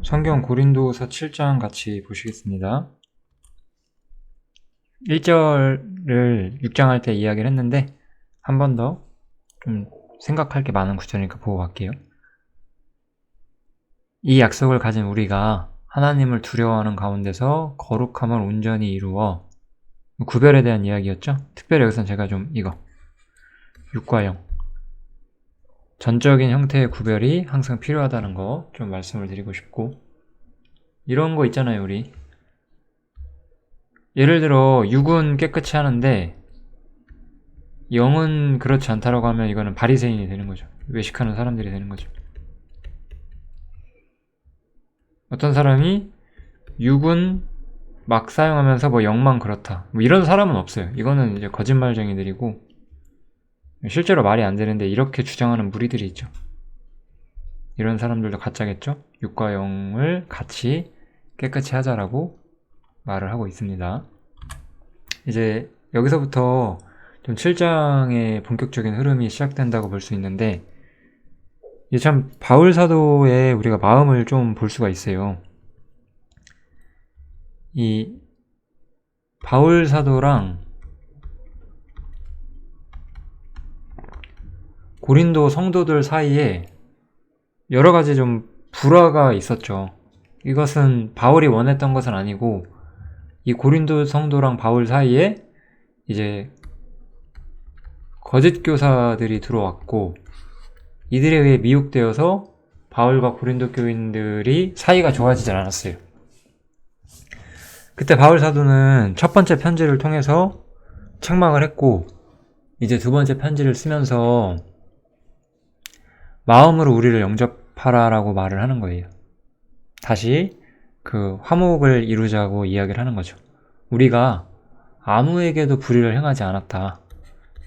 성경 고린도서 7장 같이 보시겠습니다. 1절을 6장 할 때 이야기를 했는데 한 번 더 좀 생각할 게 많은 구절이니까 보고 갈게요. 이 약속을 가진 우리가 하나님을 두려워하는 가운데서 거룩함을 온전히 이루어, 구별에 대한 이야기였죠. 특별히 여기서는 제가 좀 이거 6과 0 전적인 형태의 구별이 항상 필요하다는 거 좀 말씀을 드리고 싶고, 이런 거 있잖아요. 우리 예를 들어 6은 깨끗이 하는데 0은 그렇지 않다라고 하면 이거는 바리새인이 되는 거죠. 외식하는 사람들이 되는 거죠. 어떤 사람이 6은 막 사용하면서 뭐 0만 그렇다, 뭐 이런 사람은 없어요. 이거는 이제 거짓말쟁이들이고 실제로 말이 안 되는데 이렇게 주장하는 무리들이 있죠. 이런 사람들도 가짜겠죠. 6과 0을 같이 깨끗이 하자라고 말을 하고 있습니다. 이제 여기서부터 좀 7장의 본격적인 흐름이 시작된다고 볼 수 있는데, 이게 참 바울 사도의 우리가 마음을 좀 볼 수가 있어요. 이 바울 사도랑 고린도 성도들 사이에 여러 가지 좀 불화가 있었죠. 이것은 바울이 원했던 것은 아니고 이 고린도 성도랑 바울 사이에 이제 거짓 교사들이 들어왔고 이들에 의해 미혹되어서 바울과 고린도 교인들이 사이가 좋아지질 않았어요. 그때 바울 사도는 첫 번째 편지를 통해서 책망을 했고, 이제 두 번째 편지를 쓰면서 마음으로 우리를 영접하라라고 말을 하는 거예요. 다시 그 화목을 이루자고 이야기를 하는 거죠. 우리가 아무에게도 불의를 행하지 않았다.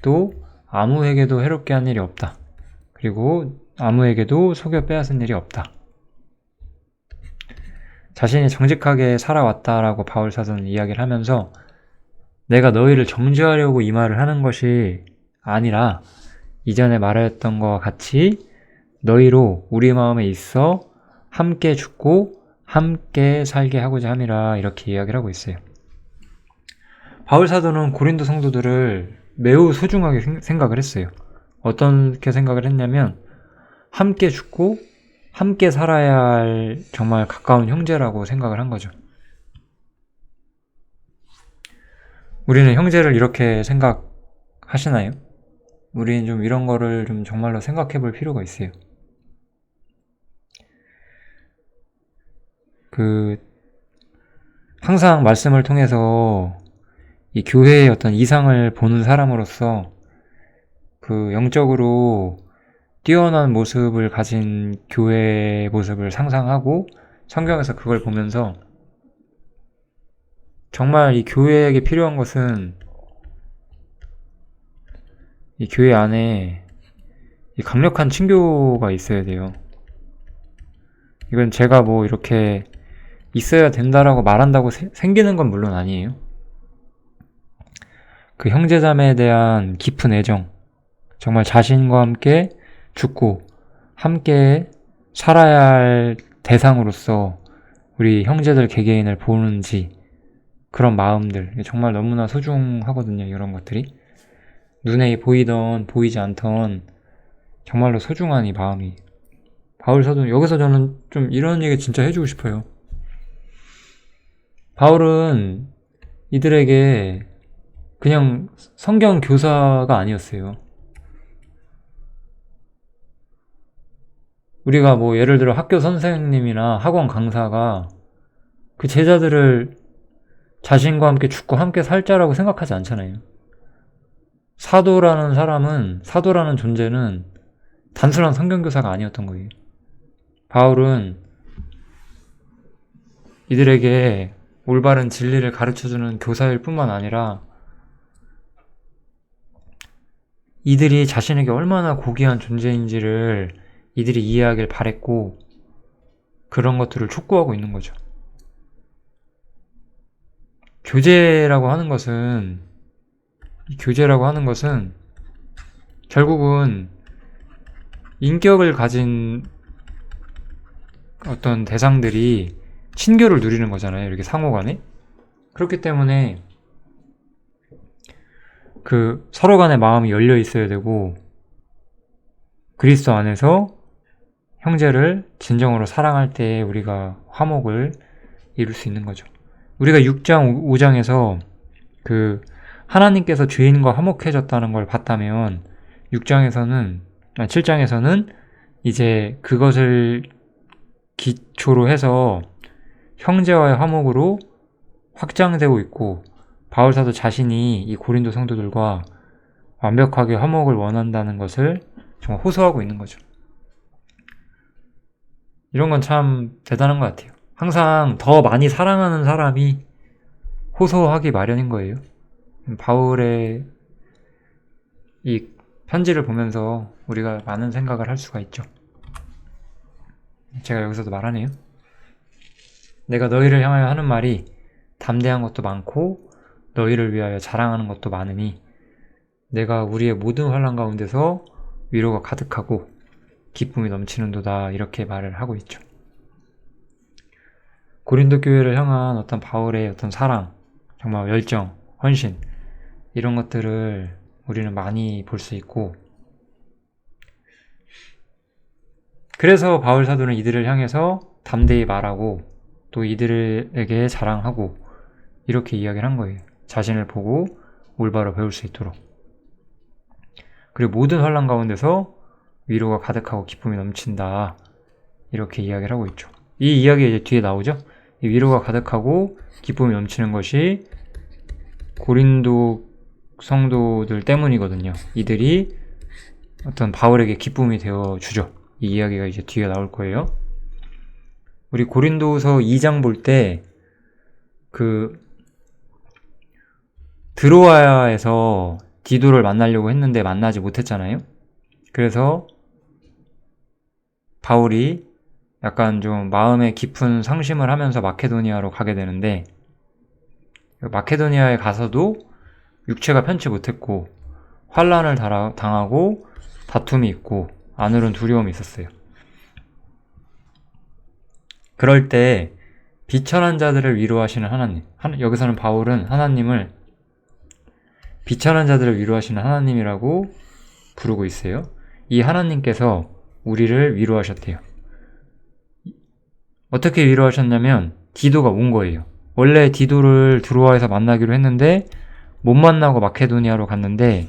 또 아무에게도 해롭게 한 일이 없다. 그리고 아무에게도 속여 빼앗은 일이 없다. 자신이 정직하게 살아왔다라고 바울 사도는 이야기를 하면서 내가 너희를 정죄하려고 이 말을 하는 것이 아니라 이전에 말했던 것과 같이 너희로 우리 마음에 있어 함께 죽고 함께 살게 하고자 함이라, 이렇게 이야기를 하고 있어요. 바울 사도는 고린도 성도들을 매우 소중하게 생각을 했어요. 어떻게 생각을 했냐면 함께 죽고 함께 살아야 할 정말 가까운 형제라고 생각을 한 거죠. 우리는 형제를 이렇게 생각하시나요? 우리는 좀 이런 거를 좀 정말로 생각해 볼 필요가 있어요. 항상 말씀을 통해서 이 교회의 어떤 이상을 보는 사람으로서 영적으로 뛰어난 모습을 가진 교회의 모습을 상상하고 성경에서 그걸 보면서 정말 이 교회에게 필요한 것은 이 교회 안에 이 강력한 친교가 있어야 돼요. 이건 제가 뭐 이렇게 있어야 된다라고 말한다고 생기는 건 물론 아니에요. 그 형제자매에 대한 깊은 애정, 정말 자신과 함께 죽고 함께 살아야 할 대상으로서 우리 형제들 개개인을 보는지, 그런 마음들 정말 너무나 소중하거든요. 이런 것들이 눈에 보이던 보이지 않던 정말로 소중한 이 마음이, 바울 사도 여기서 저는 좀 이런 얘기 진짜 해주고 싶어요. 바울은 이들에게 그냥 성경 교사가 아니었어요. 우리가 뭐 예를 들어 학교 선생님이나 학원 강사가 그 제자들을 자신과 함께 죽고 함께 살자라고 생각하지 않잖아요. 사도라는 존재는 단순한 성경교사가 아니었던 거예요. 바울은 이들에게 올바른 진리를 가르쳐주는 교사일 뿐만 아니라 이들이 자신에게 얼마나 고귀한 존재인지를 이들이 이해하길 바랬고, 그런 것들을 촉구하고 있는 거죠. 교제라고 하는 것은 결국은 인격을 가진 어떤 대상들이 친교를 누리는 거잖아요. 이렇게 상호간에. 그렇기 때문에 그 서로 간의 마음이 열려 있어야 되고, 그리스도 안에서 형제를 진정으로 사랑할 때 우리가 화목을 이룰 수 있는 거죠. 우리가 6장, 5장에서 그 하나님께서 죄인과 화목해졌다는 걸 봤다면 7장에서는 이제 그것을 기초로 해서 형제와의 화목으로 확장되고 있고, 바울사도 자신이 이 고린도 성도들과 완벽하게 화목을 원한다는 것을 정말 호소하고 있는 거죠. 이런 건 참 대단한 것 같아요. 항상 더 많이 사랑하는 사람이 호소하기 마련인 거예요. 바울의 이 편지를 보면서 우리가 많은 생각을 할 수가 있죠. 제가 여기서도 말하네요. 내가 너희를 향하여 하는 말이 담대한 것도 많고 너희를 위하여 자랑하는 것도 많으니 내가 우리의 모든 환난 가운데서 위로가 가득하고 기쁨이 넘치는도다, 이렇게 말을 하고 있죠. 고린도 교회를 향한 어떤 바울의 어떤 사랑, 정말 열정, 헌신, 이런 것들을 우리는 많이 볼 수 있고, 그래서 바울 사도는 이들을 향해서 담대히 말하고 또 이들에게 자랑하고 이렇게 이야기를 한 거예요. 자신을 보고 올바로 배울 수 있도록. 그리고 모든 환난 가운데서 위로가 가득하고 기쁨이 넘친다, 이렇게 이야기를 하고 있죠. 이 이야기가 이제 뒤에 나오죠. 이 위로가 가득하고 기쁨이 넘치는 것이 고린도 성도들 때문이거든요. 이들이 어떤 바울에게 기쁨이 되어 주죠. 이 이야기가 이제 뒤에 나올 거예요. 우리 고린도서 2장 볼 때 그 드로아에서 디도를 만나려고 했는데 만나지 못했잖아요. 그래서 바울이 약간 좀 마음에 깊은 상심을 하면서 마케도니아로 가게 되는데, 마케도니아에 가서도 육체가 편치 못했고 환란을 당하고 다툼이 있고 안으로는 두려움이 있었어요. 그럴 때 비천한 자들을 위로하시는 하나님, 여기서는 바울은 하나님을 비천한 자들을 위로하시는 하나님이라고 부르고 있어요. 이 하나님께서 우리를 위로하셨대요. 어떻게 위로하셨냐면 디도가 온 거예요. 원래 디도를 드로아에서 만나기로 했는데 못 만나고 마케도니아로 갔는데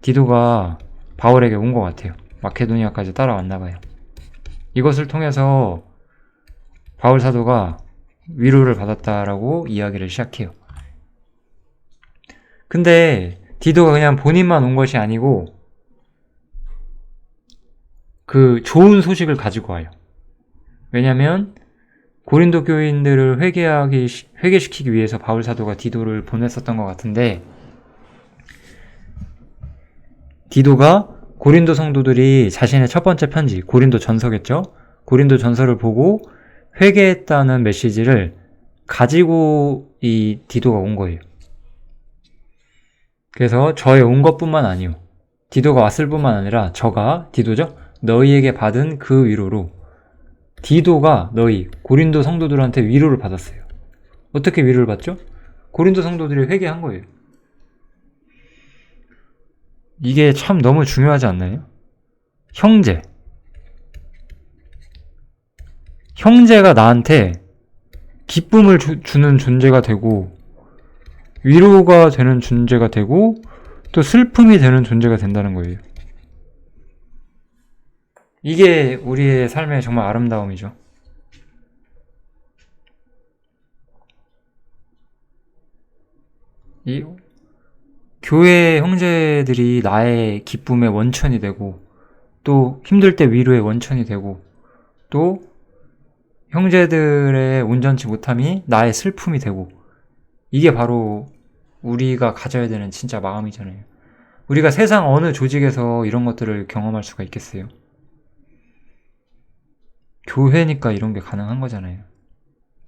디도가 바울에게 온 것 같아요. 마케도니아까지 따라왔나 봐요. 이것을 통해서 바울 사도가 위로를 받았다라고 이야기를 시작해요. 근데 디도가 그냥 본인만 온 것이 아니고 그 좋은 소식을 가지고 와요. 왜냐면 고린도 교인들을 회개시키기 위해서 바울 사도가 디도를 보냈었던 것 같은데, 디도가 고린도 성도들이 자신의 첫 번째 편지, 고린도 전서겠죠? 고린도 전서를 보고 회개했다는 메시지를 가지고 이 디도가 온 거예요. 그래서 저의 온 것뿐만 아니요, 디도가 왔을 뿐만 아니라 저가, 디도죠? 너희에게 받은 그 위로로 디도가 너희 고린도 성도들한테 위로를 받았어요. 어떻게 위로를 받죠? 고린도 성도들이 회개한 거예요. 이게 참 너무 중요하지 않나요? 형제가 나한테 기쁨을 주는 존재가 되고 위로가 되는 존재가 되고 또 슬픔이 되는 존재가 된다는 거예요. 이게 우리의 삶의 정말 아름다움이죠. 이 교회 형제들이 나의 기쁨의 원천이 되고 또 힘들 때 위로의 원천이 되고 또 형제들의 온전치 못함이 나의 슬픔이 되고, 이게 바로 우리가 가져야 되는 진짜 마음이잖아요. 우리가 세상 어느 조직에서 이런 것들을 경험할 수가 있겠어요? 교회니까 이런 게 가능한 거잖아요.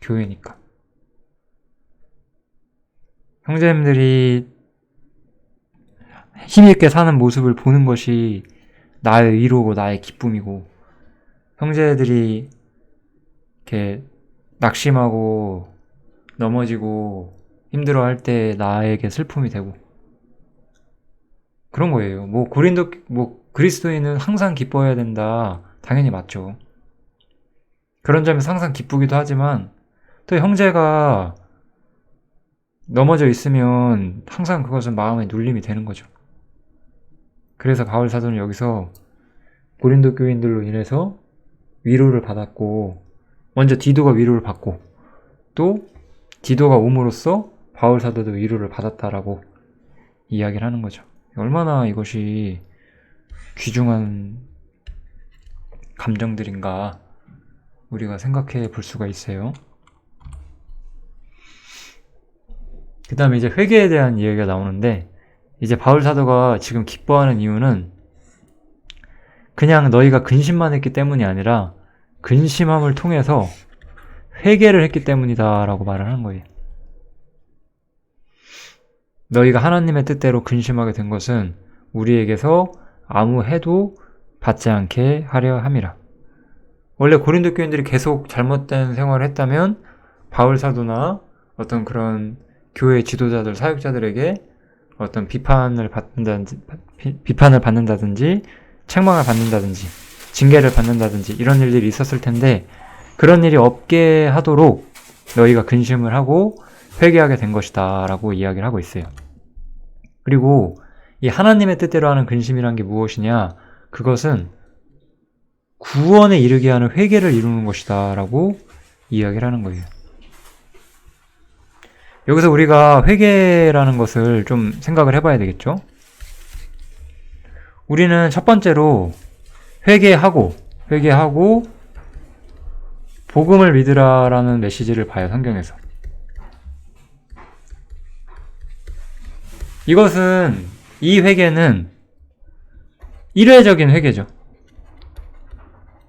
교회니까. 형제님들이 힘있게 사는 모습을 보는 것이 나의 위로고 나의 기쁨이고, 형제들이 이렇게 낙심하고 넘어지고 힘들어할 때 나에게 슬픔이 되고 그런 거예요. 그리스도인은 항상 기뻐해야 된다. 당연히 맞죠. 그런 점에서 항상 기쁘기도 하지만 또 형제가 넘어져 있으면 항상 그것은 마음에 눌림이 되는 거죠. 그래서 바울 사도는 여기서 고린도 교인들로 인해서 위로를 받았고, 먼저 디도가 위로를 받고, 또 디도가 옴으로써 바울 사도도 위로를 받았다라고 이야기를 하는 거죠. 얼마나 이것이 귀중한 감정들인가 우리가 생각해 볼 수가 있어요. 그 다음에 이제 회개에 대한 이야기가 나오는데, 이제 바울 사도가 지금 기뻐하는 이유는 그냥 너희가 근심만 했기 때문이 아니라 근심함을 통해서 회개를 했기 때문이다 라고 말을 하는 거예요. 너희가 하나님의 뜻대로 근심하게 된 것은 우리에게서 아무 해도 받지 않게 하려 함이라. 원래 고린도 교인들이 계속 잘못된 생활을 했다면 바울 사도나 어떤 그런 교회 지도자들, 사역자들에게 어떤 비판을 받는다든지 책망을 받는다든지 징계를 받는다든지 이런 일들이 있었을 텐데, 그런 일이 없게 하도록 너희가 근심을 하고 회개하게 된 것이다 라고 이야기를 하고 있어요. 그리고 이 하나님의 뜻대로 하는 근심이란 게 무엇이냐, 그것은 구원에 이르게 하는 회개를 이루는 것이다 라고 이야기를 하는 거예요. 여기서 우리가 회개라는 것을 좀 생각을 해봐야 되겠죠? 우리는 첫 번째로 회개하고 복음을 믿으라라는 메시지를 봐요, 성경에서. 이 회개는 일회적인 회개죠.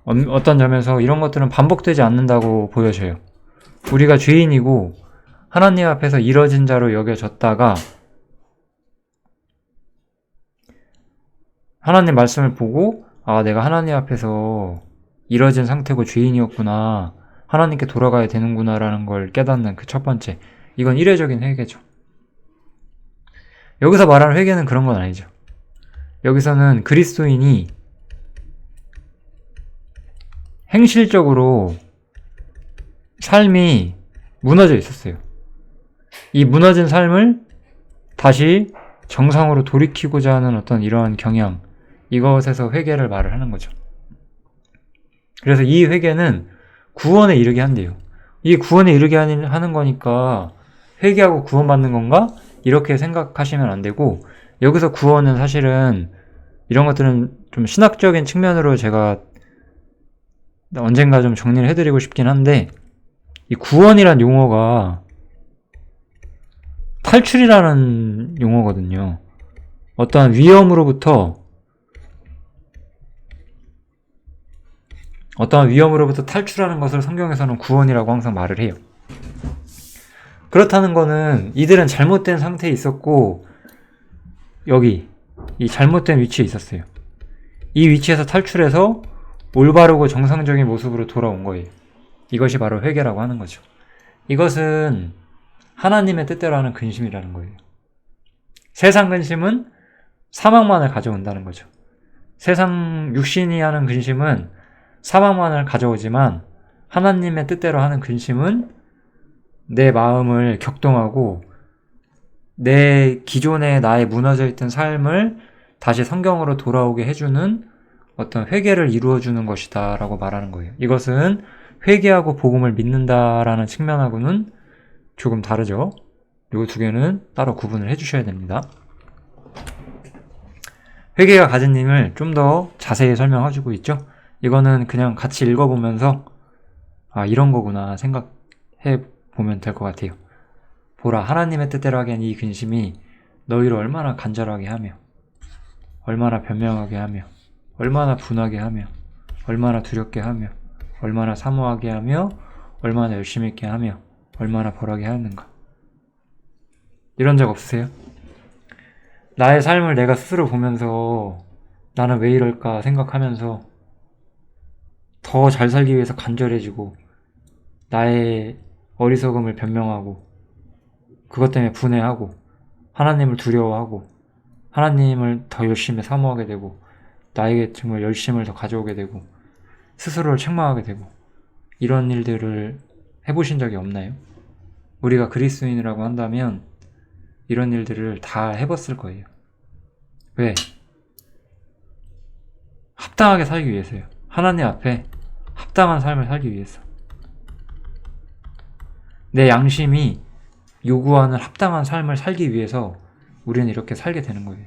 어떤 점에서 이런 것들은 반복되지 않는다고 보여져요. 우리가 죄인이고 하나님 앞에서 이뤄진 자로 여겨졌다가 하나님 말씀을 보고 내가 하나님 앞에서 이뤄진 상태고 죄인이었구나, 하나님께 돌아가야 되는구나 라는 걸 깨닫는 그 첫 번째, 이건 일회적인 회개죠. 여기서 말하는 회개는 그런 건 아니죠. 여기서는 그리스도인이 행실적으로 삶이 무너져 있었어요. 이 무너진 삶을 다시 정상으로 돌이키고자 하는 어떤 이러한 경향, 이것에서 회개를 말을 하는 거죠. 그래서 이 회개는 구원에 이르게 한대요. 이 구원에 이르게 하는 거니까 회개하고 구원받는 건가? 이렇게 생각하시면 안 되고, 여기서 구원은 사실은 이런 것들은 좀 신학적인 측면으로 제가 언젠가 좀 정리를 해드리고 싶긴 한데, 이 구원이란 용어가 탈출이라는 용어거든요. 어떠한 위험으로부터 탈출하는 것을 성경에서는 구원이라고 항상 말을 해요. 그렇다는 거는 이들은 잘못된 상태에 있었고 여기 이 잘못된 위치에 있었어요. 이 위치에서 탈출해서 올바르고 정상적인 모습으로 돌아온 거예요. 이것이 바로 회개라고 하는 거죠. 이것은 하나님의 뜻대로 하는 근심이라는 거예요. 세상 근심은 사망만을 가져온다는 거죠. 세상 육신이 하는 근심은 사망만을 가져오지만, 하나님의 뜻대로 하는 근심은 내 마음을 격동하고 내 기존의 나의 무너져 있던 삶을 다시 성경으로 돌아오게 해주는 어떤 회개를 이루어주는 것이다 라고 말하는 거예요. 이것은 회개하고 복음을 믿는다라는 측면하고는 조금 다르죠. 이 두 개는 따로 구분을 해주셔야 됩니다. 회개가 가진 힘을 좀 더 자세히 설명해주고 있죠. 이거는 그냥 같이 읽어보면서 이런 거구나 생각해 보면 될 것 같아요. 보라, 하나님의 뜻대로 하게 한 이 근심이 너희를 얼마나 간절하게 하며, 얼마나 변명하게 하며, 얼마나 분하게 하며, 얼마나 두렵게 하며, 얼마나 사모하게 하며, 얼마나 열심히 있게 하며, 얼마나 벌하게 하였는가. 이런 적 없으세요? 나의 삶을 내가 스스로 보면서 나는 왜 이럴까 생각하면서 더 잘 살기 위해서 간절해지고 나의 어리석음을 변명하고 그것 때문에 분해하고 하나님을 두려워하고 하나님을 더 열심히 사모하게 되고 나에게 정말 열심을 더 가져오게 되고 스스로를 책망하게 되고 이런 일들을 해보신 적이 없나요? 우리가 그리스도인이라고 한다면 이런 일들을 다 해봤을 거예요. 왜? 합당하게 살기 위해서요. 하나님 앞에 합당한 삶을 살기 위해서. 내 양심이 요구하는 합당한 삶을 살기 위해서 우리는 이렇게 살게 되는 거예요.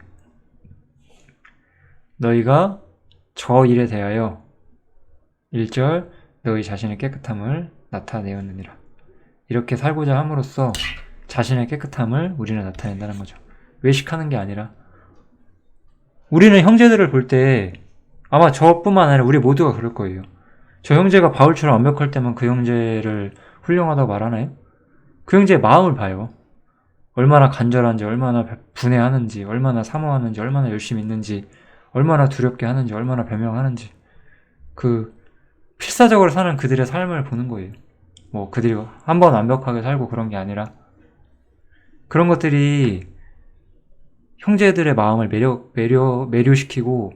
너희가 저 일에 대하여 1절 너희 자신의 깨끗함을 나타내었느니라. 이렇게 살고자 함으로써 자신의 깨끗함을 우리는 나타낸다는 거죠. 외식하는 게 아니라 우리는 형제들을 볼 때 아마 저뿐만 아니라 우리 모두가 그럴 거예요. 저 형제가 바울처럼 완벽할 때만 그 형제를 훌륭하다고 말하나요? 그 형제의 마음을 봐요. 얼마나 간절한지, 얼마나 분해하는지, 얼마나 사모하는지, 얼마나 열심히 있는지, 얼마나 두렵게 하는지, 얼마나 변명하는지. 그 필사적으로 사는 그들의 삶을 보는 거예요. 뭐 그들이 한번 완벽하게 살고 그런 게 아니라 그런 것들이 형제들의 마음을 매료시키고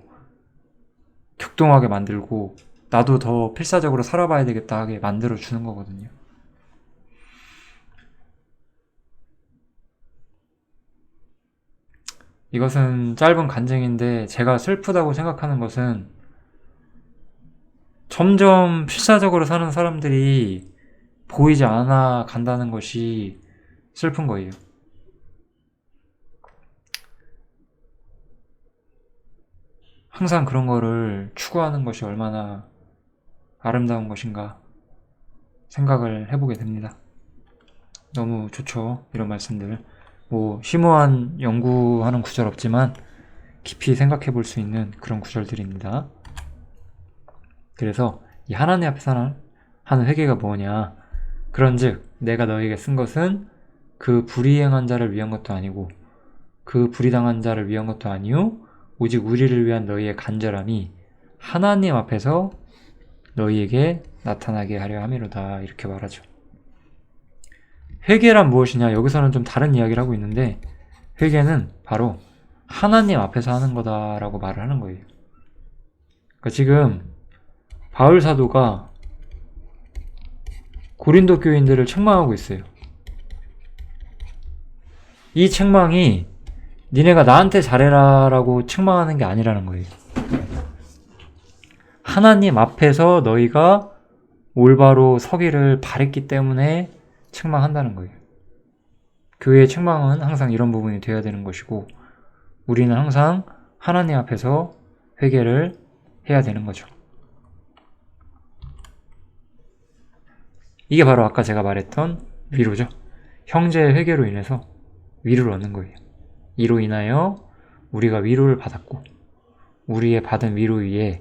격동하게 만들고 나도 더 필사적으로 살아봐야 되겠다 하게 만들어주는 거거든요. 이것은 짧은 간증인데 제가 슬프다고 생각하는 것은 점점 필사적으로 사는 사람들이 보이지 않아 간다는 것이 슬픈 거예요. 항상 그런 거를 추구하는 것이 얼마나 아름다운 것인가 생각을 해보게 됩니다. 너무 좋죠, 이런 말씀들. 뭐 심오한 연구하는 구절 없지만 깊이 생각해 볼 수 있는 그런 구절들입니다. 그래서 이 하나님 앞에서 하는 회개가 뭐냐, 그런즉 내가 너에게 쓴 것은 그 불의행한 자를 위한 것도 아니고 그 불의당한 자를 위한 것도 아니요 오직 우리를 위한 너희의 간절함이 하나님 앞에서 너희에게 나타나게 하려 함이로다, 이렇게 말하죠. 회개란 무엇이냐, 여기서는 좀 다른 이야기를 하고 있는데 회개는 바로 하나님 앞에서 하는 거다라고 말을 하는 거예요. 그러니까 지금 바울 사도가 고린도 교인들을 책망하고 있어요. 이 책망이 니네가 나한테 잘해라 라고 책망하는 게 아니라는 거예요. 하나님 앞에서 너희가 올바로 서기를 바랬기 때문에 책망한다는 거예요. 교회의 책망은 항상 이런 부분이 되어야 되는 것이고 우리는 항상 하나님 앞에서 회개를 해야 되는 거죠. 이게 바로 아까 제가 말했던 위로죠. 형제의 회개로 인해서 위로를 얻는 거예요. 이로 인하여 우리가 위로를 받았고 우리의 받은 위로 위에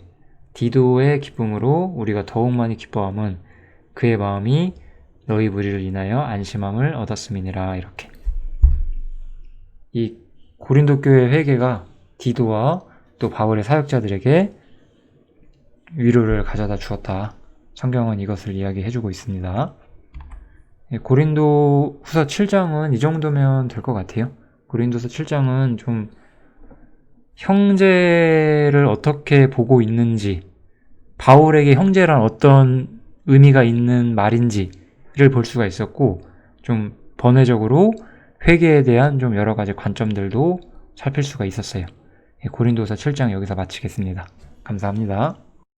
디도의 기쁨으로 우리가 더욱 많이 기뻐함은 그의 마음이 너희 무리를 인하여 안심함을 얻었음이니라. 이렇게 이 고린도 교회의 회개가 디도와 또 바울의 사역자들에게 위로를 가져다 주었다. 성경은 이것을 이야기해주고 있습니다. 고린도 후서 7장은 이 정도면 될 것 같아요. 고린도서 7장은 좀 형제를 어떻게 보고 있는지, 바울에게 형제란 어떤 의미가 있는 말인지를 볼 수가 있었고, 좀 번외적으로 회개에 대한 좀 여러 가지 관점들도 살필 수가 있었어요. 고린도서 7장 여기서 마치겠습니다. 감사합니다.